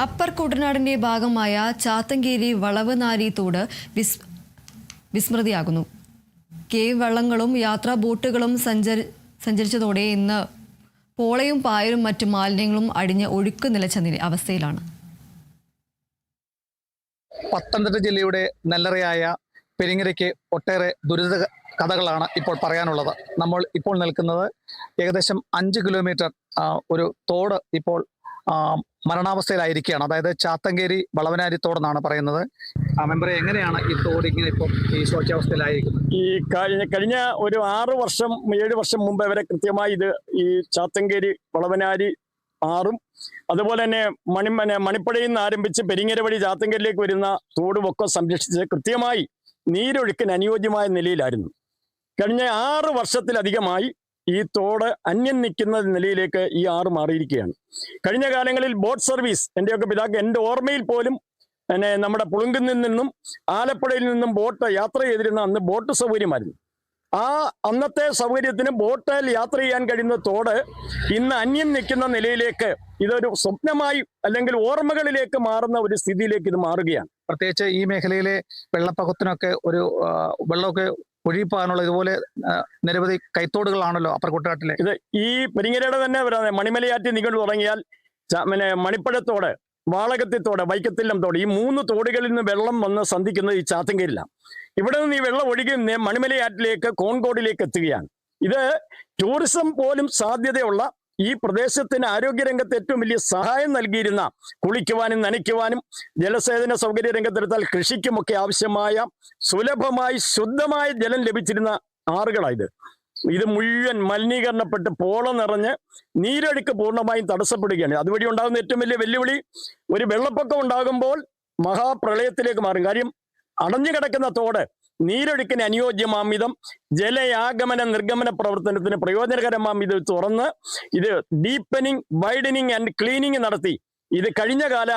Upper കുട്ടനാടിന്റെ ഭാഗമായ ചാത്തങ്കേരി വളവനാരി തോട് വിസ്മൃതിയാകുന്നു. Cave വള്ളങ്ങളും യാത്രാ ബോട്ടുകളും സഞ്ചരിച്ചതോടെ ഇന്ന് പോളയും പായലും മറ്റു മാലിന്യങ്ങളും അടിഞ്ഞ് ഒഴുക്ക് നിലച്ച അവസ്ഥയിലാണ്. പത്തനംതിട്ട ജില്ലയുടെ നെല്ലറയായ പെരിങ്ങരയ്ക്ക് ഒട്ടേറെ ദുരിത കഥകളാണ് ഇപ്പോൾ പറയാനുള്ളത്. നമ്മൾ ഇപ്പോൾ നിൽക്കുന്നത് ഏകദേശം 5 കിലോമീറ്റർ ഒരു തോട് ഇപ്പോൾ മരണാവസ്ഥയിലായിരിക്കുകയാണ്. അതായത് ചാത്തങ്കേരി വളവനാരി തോടെന്നാണ് പറയുന്നത്. മെമ്പറെ, എങ്ങനെയാണ് ഈ തോട് ഇങ്ങനെ ഇപ്പോൾ ഈ ശോച്യാവസ്ഥയിലായിരിക്കുന്നത്? ഈ കഴിഞ്ഞ ഒരു 7 വർഷം മുമ്പ് വരെ കൃത്യമായി ഇത് ഈ ചാത്തങ്കേരി വളവനാരി ആറും അതുപോലെ തന്നെ മണിപ്പുഴയിൽ നിന്ന് ആരംഭിച്ച് പെരിങ്ങര വഴി ചാത്തങ്കരിലേക്ക് വരുന്ന തോടുമൊക്കെ സംരക്ഷിച്ച് കൃത്യമായി നീരൊഴുക്കിന് അനുയോജ്യമായ നിലയിലായിരുന്നു. കഴിഞ്ഞ 6 വർഷത്തിലധികമായി ഈ തോട് അന്യം നിൽക്കുന്ന നിലയിലേക്ക് ഈ ആറ് മാറിയിരിക്കുകയാണ്. കഴിഞ്ഞ കാലങ്ങളിൽ ബോട്ട് സർവീസ് എൻ്റെ ഓർമ്മയിൽ പോലും നമ്മുടെ പുളുങ്കുന്നിൽ നിന്നും ആലപ്പുഴയിൽ നിന്നും ബോട്ട് യാത്ര ചെയ്തിരുന്ന അന്ന് ബോട്ട് സൗകര്യമായിരുന്നു. അന്നത്തെ സൗകര്യത്തിന് ബോട്ടിൽ യാത്ര ചെയ്യാൻ കഴിയുന്ന തോട് ഇന്ന് അന്യം നിൽക്കുന്ന നിലയിലേക്ക് ഇതൊരു സ്വപ്നമായി അല്ലെങ്കിൽ ഓർമ്മകളിലേക്ക് മാറുന്ന ഒരു സ്ഥിതിയിലേക്ക് ഇത് മാറുകയാണ്. പ്രത്യേകിച്ച് ഈ മേഖലയിലെ വെള്ളപ്പൊക്കത്തിനൊക്കെ ഒരു വെള്ളമൊക്കെ ഒഴിപ്പാനുള്ള ഇതുപോലെ നിരവധി കൈത്തോടുകളാണല്ലോ അപ്പർ കുട്ടനാട്ടിലെ. ഇത് ഈ പെരിങ്ങരയുടെ തന്നെ മണിമലയാറ്റി നികണ്ടു തുടങ്ങിയാൽ മണിപ്പഴത്തോട്, വാളകത്തിത്തോട്, വൈക്കത്തില്ലം തോട്, ഈ 3 തോടുകളിൽ നിന്ന് വെള്ളം വന്ന് സന്ധിക്കുന്നത് ഈ ചാത്തങ്കരിലാണ്. ഇവിടെ നിന്ന് ഈ വെള്ളം ഒഴുകി മണിമലയാറ്റിലേക്ക് കോൺകോടിലേക്ക് എത്തുകയാണ്. ഇത് ടൂറിസം പോലും സാധ്യതയുള്ള ഈ പ്രദേശത്തിന് ആരോഗ്യരംഗത്ത് ഏറ്റവും വലിയ സഹായം നൽകിയിരുന്ന, കുളിക്കുവാനും നനയ്ക്കുവാനും ജലസേചന സൗകര്യ രംഗത്തെടുത്താൽ കൃഷിക്കുമൊക്കെ ആവശ്യമായ സുലഭമായി ശുദ്ധമായ ജലം ലഭിച്ചിരുന്ന ആറുകളായത്. ഇത് മുഴുവൻ മലിനീകരണപ്പെട്ട് പോള നിറഞ്ഞ് നീരൊഴുക്ക് പൂർണ്ണമായും തടസ്സപ്പെടുകയാണ്. അതുവഴി ഉണ്ടാകുന്ന ഏറ്റവും വലിയ വെല്ലുവിളി ഒരു വെള്ളപ്പൊക്കം ഉണ്ടാകുമ്പോൾ മഹാപ്രളയത്തിലേക്ക് മാറും. കാര്യം അടഞ്ഞു കിടക്കുന്ന തോട് നീരൊഴുക്കിന് അനുയോജ്യമാം വിധം ജലയാഗമന നിർഗമന പ്രവർത്തനത്തിന് പ്രയോജനകരമാം വിധം തുറന്ന് ഇത് ഡീപ്പനിങ്, വൈഡനിങ് ആൻഡ് ക്ലീനിങ് നടത്തി ഇത് കഴിഞ്ഞ കാല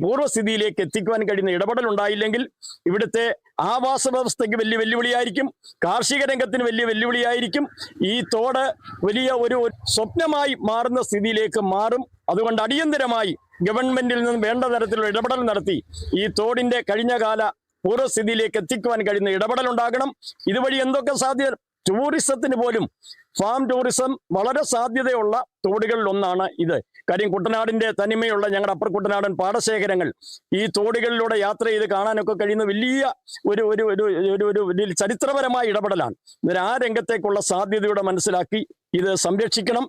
പൂർവ്വസ്ഥിതിയിലേക്ക് എത്തിക്കുവാൻ കഴിയുന്ന ഇടപെടൽ ഉണ്ടായില്ലെങ്കിൽ ഇവിടുത്തെ ആവാസ വ്യവസ്ഥയ്ക്ക് വലിയ വെല്ലുവിളിയായിരിക്കും, കാർഷിക രംഗത്തിന് വലിയ വെല്ലുവിളിയായിരിക്കും. ഈ തോട് വലിയ ഒരു സ്വപ്നമായി മാറുന്ന സ്ഥിതിയിലേക്ക് മാറും. അതുകൊണ്ട് അടിയന്തരമായി ഗവൺമെന്റിൽ നിന്ന് വേണ്ട തരത്തിലുള്ള ഇടപെടൽ നടത്തി ഈ തോടിന്റെ കഴിഞ്ഞ കാല പൂർവ്വസ്ഥിതിയിലേക്ക് എത്തിക്കുവാൻ കഴിയുന്ന ഇടപെടൽ ഉണ്ടാകണം. ഇതുവഴി എന്തൊക്കെ സാധ്യത, ടൂറിസത്തിന് പോലും, ഫാം ടൂറിസം വളരെ സാധ്യതയുള്ള തോടുകളിൽ ഒന്നാണ് ഇത്. കാര്യം കുട്ടനാടിന്റെ തനിമയുള്ള ഞങ്ങളുടെ അപ്പർ കുട്ടനാടൻ പാടശേഖരങ്ങൾ ഈ തോടുകളിലൂടെ യാത്ര ചെയ്ത് കാണാനൊക്കെ കഴിയുന്ന വലിയ ഒരു ചരിത്രപരമായ ഇടപെടലാണ്. ആ രംഗത്തേക്കുള്ള സാധ്യതയുടെ മനസ്സിലാക്കി ഇത് സംരക്ഷിക്കണം.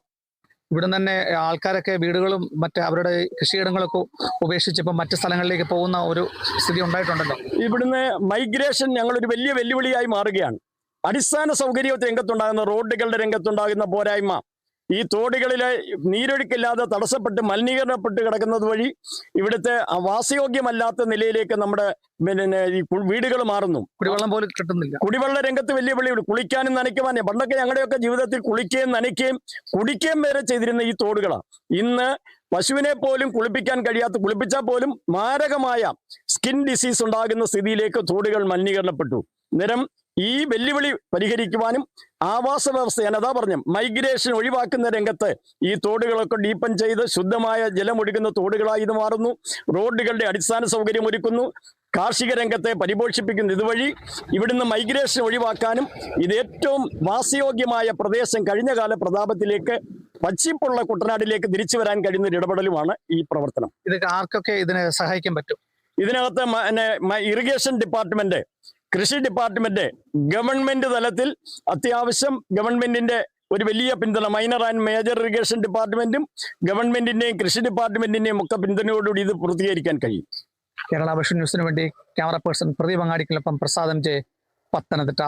ഇവിടെ തന്നെ ആൾക്കാരൊക്കെ വീടുകളും അവരുടെ കൃഷിയിടങ്ങളൊക്കെ ഉപേക്ഷിച്ചപ്പോൾ മറ്റു സ്ഥലങ്ങളിലേക്ക് പോകുന്ന ഒരു സ്ഥിതി ഉണ്ടായിട്ടുണ്ടല്ലോ. ഇവിടുന്ന് മൈഗ്രേഷൻ ഞങ്ങളൊരു വലിയ വെല്ലുവിളിയായി മാറുകയാണ്. അടിസ്ഥാന സൗകര്യ രംഗത്തുണ്ടാകുന്ന, റോഡുകളുടെ രംഗത്തുണ്ടാകുന്ന പോരായ്മ, ഈ തോടുകളിലെ നീരൊഴുക്കില്ലാതെ തടസ്സപ്പെട്ട് മലിനീകരണപ്പെട്ട് കിടക്കുന്നത് വഴി ഇവിടുത്തെ വാസയോഗ്യമല്ലാത്ത നിലയിലേക്ക് നമ്മുടെ ഈ വീടുകൾ മാറുന്നു. കുടിവെള്ളം പോലും കിട്ടുന്നില്ല. കുടിവെള്ള രംഗത്ത് വലിയ വെല്ലുവിളി. കുളിക്കാനും നനയ്ക്കുവാനും, പണ്ടൊക്കെ ഞങ്ങളുടെയൊക്കെ ജീവിതത്തിൽ കുളിക്കുകയും നനയ്ക്കുകയും കുടിക്കുകയും വരെ ചെയ്തിരുന്ന ഈ തോടുകളാണ് ഇന്ന് പശുവിനെ പോലും കുളിപ്പിക്കാൻ കഴിയാത്ത, കുളിപ്പിച്ചാൽ പോലും മാരകമായ സ്കിൻ ഡിസീസ് ഉണ്ടാകുന്ന സ്ഥിതിയിലേക്ക് തോടുകൾ മലിനീകരണപ്പെട്ടു. നിരം ഈ വെല്ലുവിളി പരിഹരിക്കുവാനും ആവാസ വ്യവസ്ഥ, ഞാനതാ പറഞ്ഞു, മൈഗ്രേഷൻ ഒഴിവാക്കുന്ന രംഗത്ത് ഈ തോടുകളൊക്കെ ഡീപ്പൻ ചെയ്ത് ശുദ്ധമായ ജലം ഒഴുകുന്ന തോടുകളായി ഇത് മാറുന്നു. റോഡുകളുടെ അടിസ്ഥാന സൗകര്യം ഒരുക്കുന്നു, കാർഷിക രംഗത്തെ പരിപോഷിപ്പിക്കുന്നു. ഇതുവഴി ഇവിടുന്ന് മൈഗ്രേഷൻ ഒഴിവാക്കാനും ഇത് ഏറ്റവും വാസയോഗ്യമായ പ്രദേശം കഴിഞ്ഞ കാല പ്രതാപത്തിലേക്ക്, പച്ചിപ്പുള്ള കുട്ടനാടിലേക്ക് തിരിച്ചു വരാൻ കഴിയുന്ന ഒരു ഇടപെടലുമാണ് ഈ പ്രവർത്തനം. ഇത് ആർക്കൊക്കെ ഇതിനെ സഹായിക്കാൻ പറ്റും? ഇതിനകത്ത് ഇറിഗേഷൻ ഡിപ്പാർട്ട്മെന്റ്, കൃഷി ഡിപ്പാർട്ട്മെന്റ്, ഗവൺമെന്റ് തലത്തിൽ അത്യാവശ്യം ഗവൺമെന്റിന്റെ ഒരു വലിയ പിന്തുണ, മൈനർ ആൻഡ് മേജർ ഇറിഗേഷൻ ഡിപ്പാർട്ട്മെന്റും ഗവൺമെന്റിന്റെയും കൃഷി ഡിപ്പാർട്ട്മെന്റിന്റെയും ഒക്കെ പിന്തുണയോടുകൂടി ഇത് പൂർത്തീകരിക്കാൻ കഴിയും. കേരള വിഷൻ ന്യൂസിന് വേണ്ടി ക്യാമറ പേഴ്സൺ പ്രദീപ് അങ്ങാടിക്കൊപ്പം പ്രസാദം ജെ, പത്തനംതിട്ട.